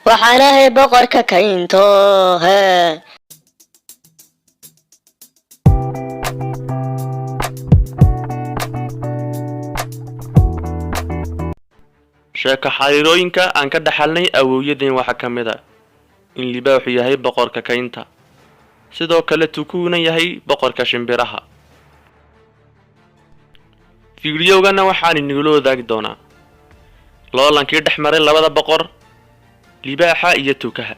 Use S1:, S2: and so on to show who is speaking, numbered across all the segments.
S1: waxaanahay boqorka kaynto hee
S2: sheeko xariirooyinka aan ka dhaxalnay awowyadeen waxa ka mid ah in libaaxu yahay boqorka kaynta sidoo kale tukuuna yahay boqorka shimbiraha fiidiyowgana waxaan inagula wadaagi doonaa loolankii dhex maray labada boqor libaaxa iyo tukaha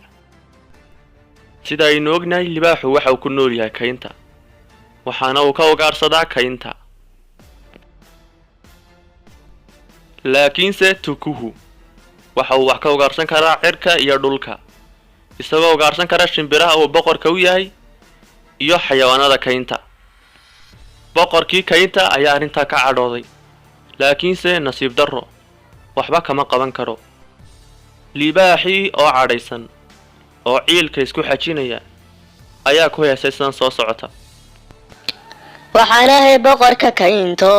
S2: sida aynu ognahay libaaxu waxa uu ku nool yahay kaynta waxaana uu ka ugaarsadaa kaynta laakiinse tukuhu waxa uu wax ka ugaarsan karaa cirka iyo dhulka isagoo ugaarsan kara shimbiraha uu boqorka u yahay iyo xayawaanada kaynta boqorkii kaynta ayaa arrintaa ka cadhooday laakiinse nasiib darro waxba kama qaban karo libaaxii oo cadhaysan oo ciilka isku xajinaya ayaa ku heesay sidan soo socota
S1: waxaanahay boqorka kaynto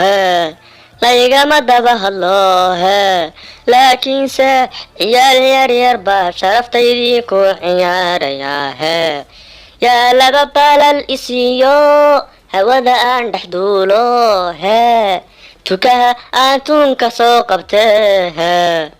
S1: hee laygama daba hadlo hee laakiinse ciyaal yaryar baa sharaftaydi ku ciyaaraya hee yaa laba baalal isiiyo hawada aan dhex duulo hee tukaha aan tuunka soo qabte hee